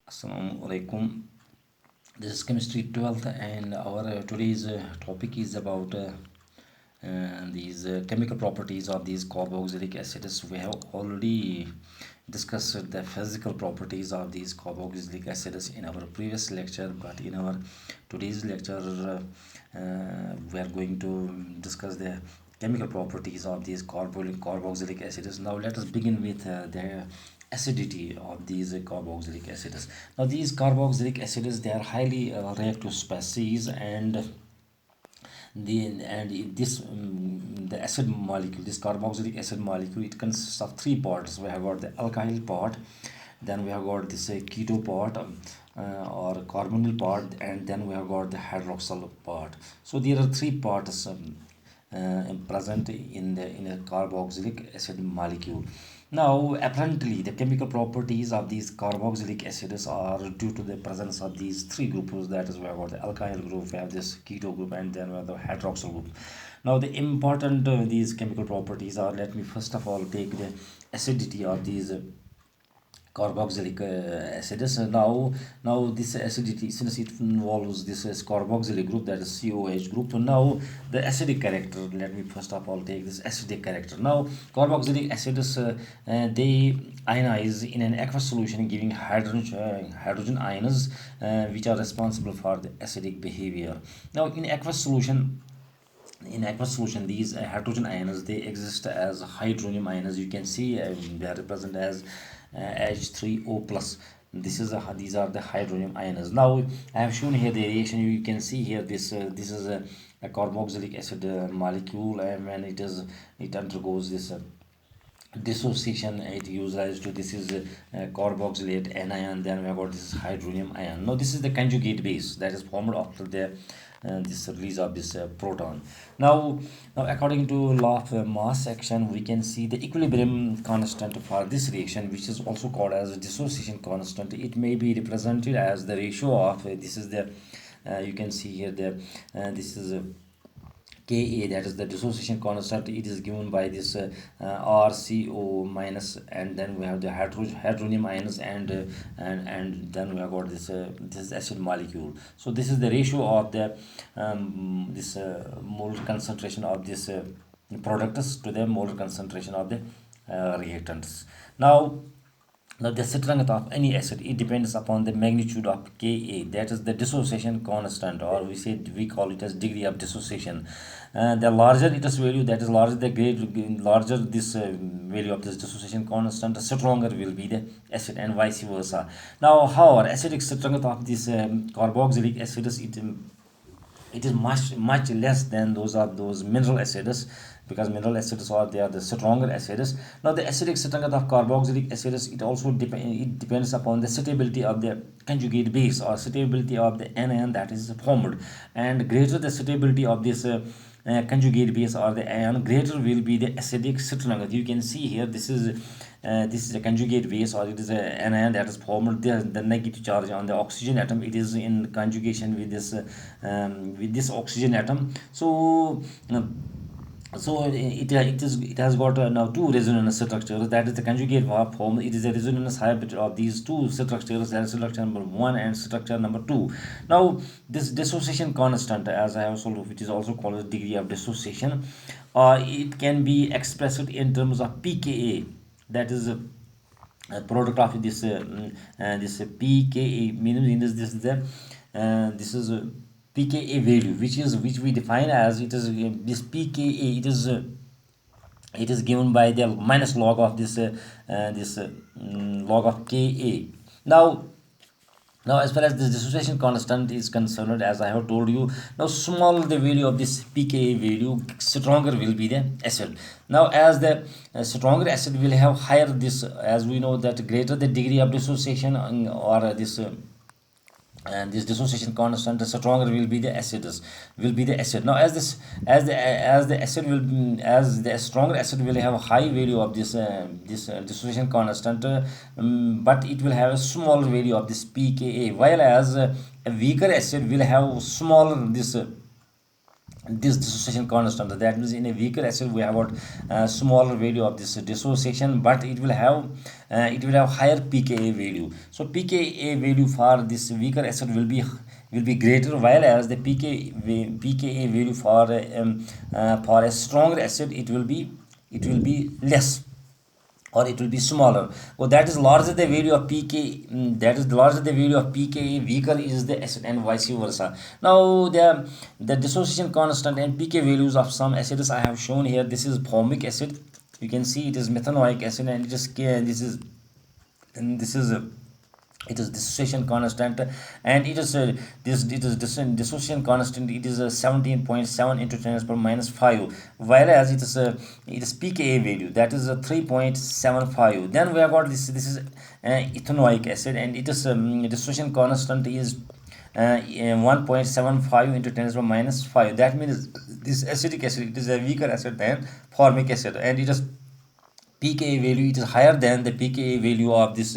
Assalamu alaikum. This is chemistry 12th, and our today's topic is about these chemical properties of these carboxylic acids. We have already discussed the physical properties of these carboxylic acids in our previous lecture, but in our today's lecture, we are going to discuss the chemical properties of these carboxylic acids. Now, let us begin with the acidity of these carboxylic acids. Now, these carboxylic acids, they are highly reactive species, and the acid molecule, this carboxylic acid molecule, it consists of three parts. We have got the alkyl part, then we have got this keto part, or carbonyl part, and then we have got the hydroxyl part. So there are three parts present in a carboxylic acid molecule. Now, apparently, the chemical properties of these carboxylic acids are due to the presence of these three groups. That is, we have got the alkyl group, we have this keto group, and then we have the hydroxyl group. Now, the important these chemical properties are. Let me first of all take the acidity of these carboxylic acids. Now this acidity, since it involves this is carboxylic group, that is COH group. Now the acidic character, let me first of all take this acidic character. Now carboxylic acids, they ionize in an aqueous solution, giving hydrogen ions, which are responsible for the acidic behavior. Now in aqueous solution, these hydrogen ions, they exist as hydronium ions. You can see they are represented as H3O plus. These are the hydronium ions. Now I have shown here the reaction. You can see here this is a carboxylic acid molecule, and when it undergoes this dissociation, it gives rise to this is carboxylate anion. Then we have got this hydronium ion. Now this is the conjugate base that is formed after the this release of this proton. Now according to law of mass action, we can see the equilibrium constant for this reaction, which is also called as dissociation constant. It may be represented as the ratio of this is the you can see here the this is Ka, that is the dissociation constant. It is given by this RCO minus, and then we have the hydronium ions, and then we have got this acid molecule. So this is the ratio of the this molar concentration of this products to the molar concentration of the reactants. Now the strength of any acid, it depends upon the magnitude of Ka, that is the dissociation constant, or we call it as degree of dissociation. The larger its value, that is larger this value of this dissociation constant, the stronger will be the acid, and vice versa. Now, however, acidic strength of this carboxylic acids, it is much less than those mineral acids, because mineral acids are the stronger acids. Now the acidic strength of carboxylic acids, it also depends upon the stability of the conjugate base, or stability of the anion that is formed, and greater the stability of this conjugate base or the ion, greater will be the acidic strength. You can see here this is a conjugate base, or it is an anion that is formed. The negative charge on the oxygen atom, it is in conjugation with this oxygen atom. So it has got now two resonance structures. That is the conjugate form. It is a resonance hybrid of these two structures, that is structure number 1 and structure number 2. Now this dissociation constant, as I have also, which is also called as degree of dissociation, it can be expressed in terms of pKa. That is a product of this this pKa, meaning this is a pKa value, which we define as it is this pKa. It is given by the minus log of this log of Ka. Now as far as this dissociation constant is concerned, as I have told you, now smaller the value of this pKa value, stronger will be the acid. Now as the stronger acid will have higher this, as we know that greater the degree of dissociation, or this and this dissociation constant, the stronger will be the acid. Now as the stronger acid will have a high value of this dissociation constant, but it will have a smaller value of this pKa, while as a weaker acid will have smaller this this dissociation constant. That means in a weaker acid we have got smaller value of this dissociation, but it will have higher pKa value. So pKa value for this weaker acid will be greater, while as the pKa value for a stronger acid it will be less, or it will be smaller. Well, that is larger the value of pK, that is larger the value of pKa, weaker is the acid, and vice versa. Now the dissociation constant and pK values of some acids I have shown here. This is formic acid, you can see it is methanoic acid, and it is dissociation constant, and this dissociation constant, it is 17.7 into 10 per minus 5, whereas it is pKa value, that is 3.75. Then we have got this is ethanoic acid, and it is dissociation constant is 1.75 into 10 per minus 5. That means this acetic acid, it is a weaker acid than formic acid, and it is pKa value, it is higher than the pKa value of this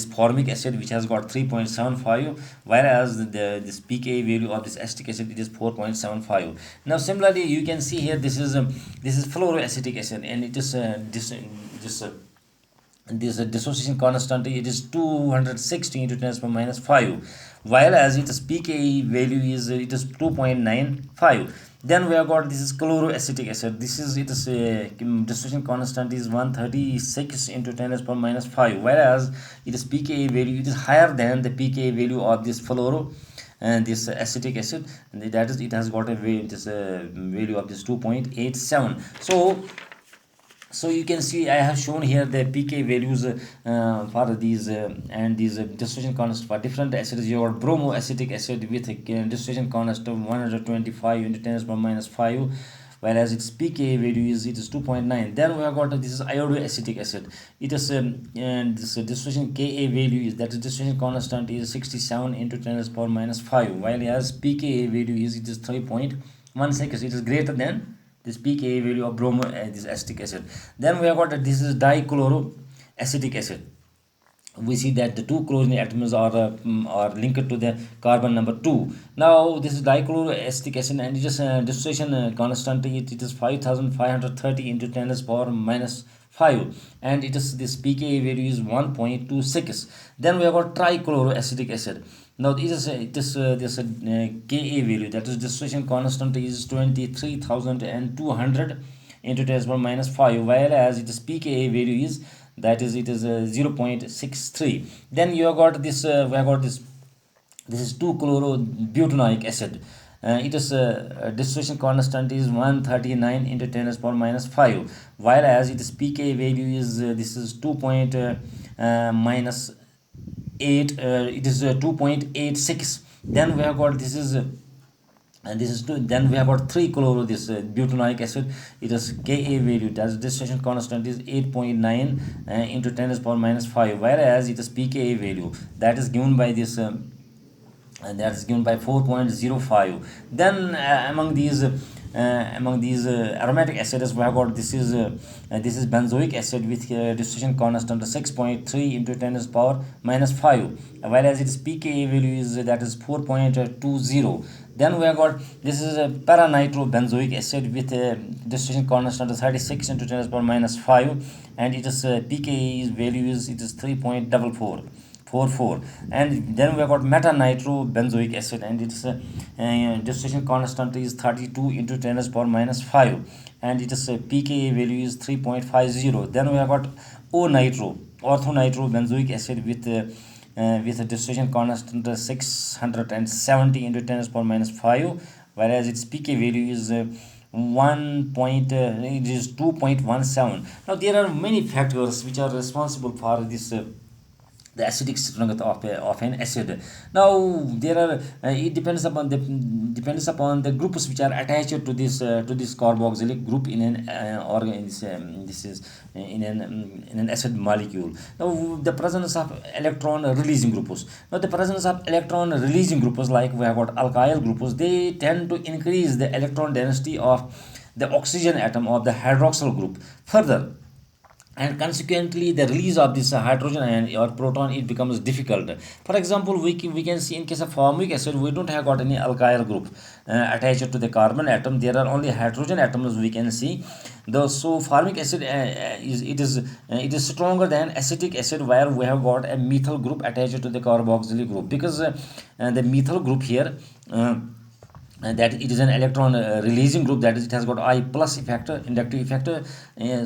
formic acid, which has got 3.75, whereas this pKa value of this acetic acid, it is 4.75. Now similarly you can see here, this is fluoroacetic acid, and it is this dissociation constant, it is 260 into 10 per minus 5, while as its pKa value is it is 2.95. Then we have got this is chloroacetic acid. This is its dissociation constant is 136 into 10 per minus 5, whereas its pKa value, it is higher than the pKa value of this fluoro and this acetic acid, and that is it has got a value of this 2.87. So you can see I have shown here the pK values for these and these dissociation constant for different acids. You have bromoacetic acid with a dissociation constant of 125 into 10 per minus 5, whereas its pK value is 2.9. Then we have got this is iodoacetic acid. It is this dissociation Ka value is, that is dissociation constant is 67 into 10 per minus 5, while as pKa value is 3.16. It is greater than this pKa value of this acetic acid. Then we have got that this is dichloroacetic acid. We see that the two chlorine atoms are linked to the carbon number 2. Now this is dichloroacetic acid, and it is dissociation constant, it is 5530 into 10 per minus 5, and it is this pKa value is 1.26. Then we have got trichloroacetic acid. Now this Ka value, that is dissociation constant is 23,200 into 10 per minus 5, whereas its pKa value is 0.63. Then you have got this we have got this is 2-chlorobutanoic acid. It is dissociation constant is 139 into 10 per minus 5, whereas its pKa value is this is 2. Minus 8, it is 2.86. Then we have got this is then we have got 3-chloro this butanoic acid. It is Ka value, that is dissociation constant is 8.9 into 10 per minus 5, whereas it is pKa value that is given by this and that is given by 4.05. Then among these aromatic acids we have got this is benzoic acid with dissociation constant 6.3 into 10 power minus 5, whereas its pKa value is that is 4.20. Then we have got this is a paranitrobenzoic acid with dissociation constant 36 into 10 power minus 5, and it is pKa value is it is 3.44. And then we have got metanitrobenzoic acid, and its dissociation constant is 32 into 10 power minus 5, and its pKa value is 3.50. Then we have got orthonitrobenzoic acid with a dissociation constant 670 into 10 power minus 5, whereas its pK value is 2.17. Now there are many factors which are responsible for this the acidic strength of an acid. Now there are it depends upon the groups which are attached to this carboxylic group in an in an acid molecule. Now the presence of electron releasing groups. Now the presence of electron releasing groups, like we have got alkyl groups, they tend to increase the electron density of the oxygen atom of the hydroxyl group further, and consequently the release of this hydrogen ion or proton, it becomes difficult. For example, we can see in case of formic acid, we don't have got any alkyl group attached to the carbon atom. There are only hydrogen atoms we can see. So formic acid it is stronger than acetic acid, where we have got a methyl group attached to the carboxylic group, because the methyl group here, that it is an electron releasing group, that is it has got I plus effect, inductive effect.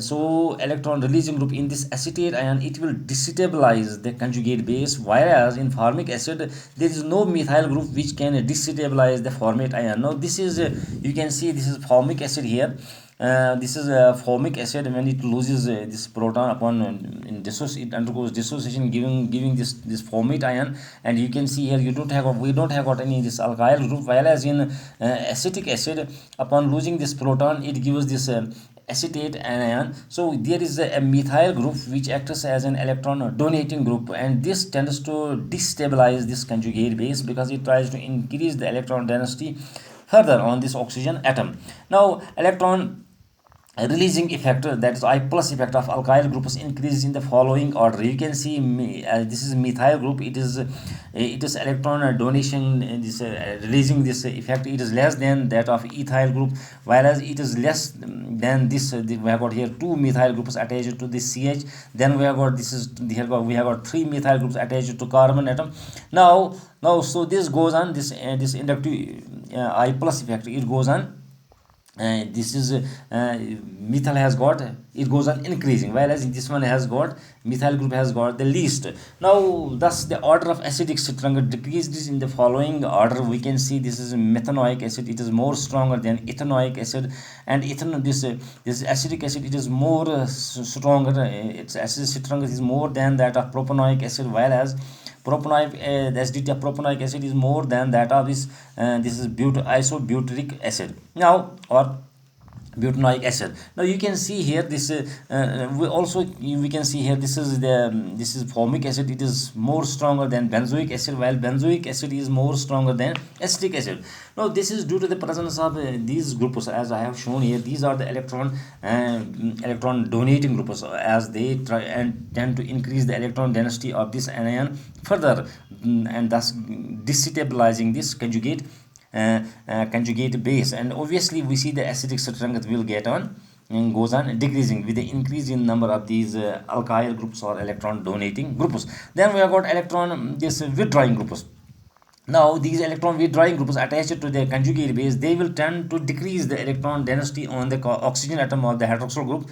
So electron releasing group in this acetate ion, it will destabilize the conjugate base, whereas in formic acid there is no methyl group which can destabilize the formate ion. Now this is you can see this is formic acid here. This is formic acid. When it loses this proton upon it undergoes dissociation, giving this formate ion, and you can see here we don't have got any this alkyl group, whereas in acetic acid, upon losing this proton, it gives this acetate ion. So there is a methyl group which acts as an electron donating group, and this tends to destabilize this conjugate base, because it tries to increase the electron density further on this oxygen atom. Now electron releasing effect, that is I plus effect of alkyl groups, increases in the following order. You can see this is methyl group. It is electron donation, this releasing this effect, it is less than that of ethyl group, whereas it is less than this. We have got here two methyl groups attached to this CH. Then we have got we have got three methyl groups attached to carbon atom. Now so this goes on, this inductive I plus effect, it goes on. This is methyl has got, it goes on increasing, whereas this one has got, methyl group has got the least. Now thus the order of acidic strength decreases in the following order. We can see this is methanoic acid, it is more stronger than ethanoic acid, and this acidic acid, it is more stronger, its acidic strength is more than that of propanoic acid, whereas the acidity of propanoic acid is more than that of this is isobutyric acid now, or butanoic acid. Now you can see here this we can see here this is formic acid, it is more stronger than benzoic acid, while benzoic acid is more stronger than acetic acid. Now this is due to the presence of these groups, as I have shown here. These are the electron donating groups, as they try and tend to increase the electron density of this anion further, and thus destabilizing this conjugate base. And obviously we see the acidic strength will get on and goes on decreasing with the increase in number of these alkyl groups or electron donating groups. Then we have got electron withdrawing groups. Now these electron withdrawing groups attached to the conjugate base, they will tend to decrease the electron density on the oxygen atom of the hydroxyl group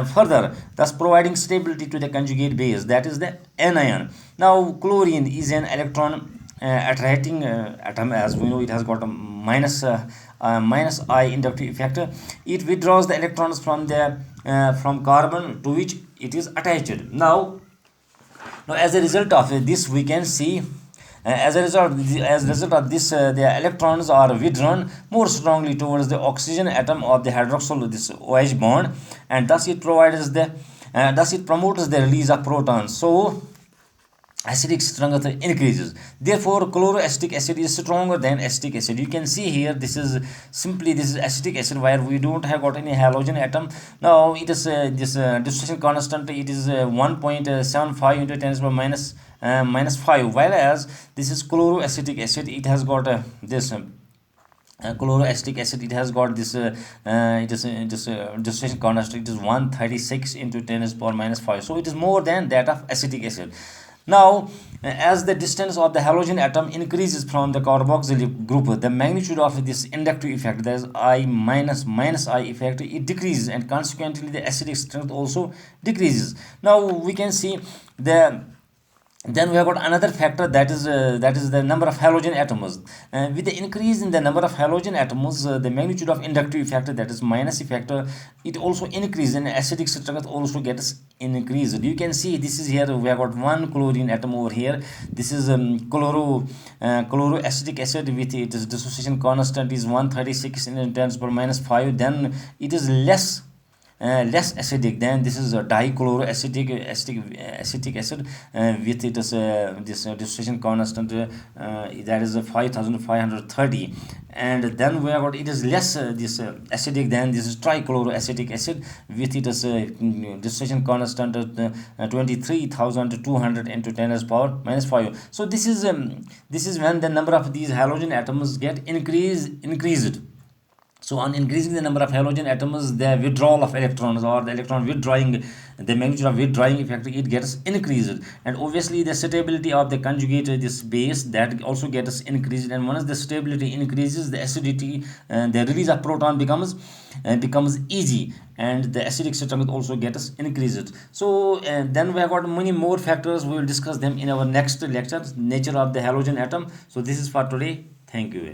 further, thus providing stability to the conjugate base, that is the anion. Now chlorine is an electron attracting atom. As we know, it has got a minus I inductive effect. It withdraws the electrons from carbon to which it is attached. Now as a result of this, we can see as a result of this, the electrons are withdrawn more strongly towards the oxygen atom of the hydroxyl, this OH bond, and thus it promotes the release of protons. So acidic strength increases. Therefore chloroacetic acid is stronger than acetic acid. You can see here this is acetic acid, where we don't have got any halogen atom. Now it is this dissociation constant, it is 1.75 into 10 to the power minus 5, whereas this is chloroacetic acid, it has got this chloroacetic acid, it has got this dissociation constant, it is 136 into 10 to the power minus 5, so it is more than that of acetic acid. Now as the distance of the halogen atom increases from the carboxylic group, the magnitude of this inductive effect, that is I minus I effect, it decreases, and consequently the acidic strength also decreases. Now we can see then we have got another factor, that is the number of halogen atoms. With the increase in the number of halogen atoms, the magnitude of inductive effect, that is minus effect, it also increases, and acidic strength also gets increased. You can see this is here we have got one chlorine atom over here. This is chloroacetic acid with its dissociation constant is 136 in 10 to the power minus 5. Then it is less less acidic, then this is a acetic acid, with it is this dissociation constant, that is 5530. And then we have got, it is less this acidic than this is trichloroacetic acid, with it is dissociation constant 23,200 into 10 as power minus 5. So this is when the number of these halogen atoms get increased. So on increasing the number of halogen atoms, the withdrawal of electrons, or the electron withdrawing, the magnitude of withdrawing effect, it gets increased. And obviously the stability of the conjugate, this base, that also gets increased. And once the stability increases, the acidity, the release of proton becomes easy, and the acidic strength also gets increased. So then we have got many more factors. We will discuss them in our next lecture, nature of the halogen atom. So this is for today. Thank you.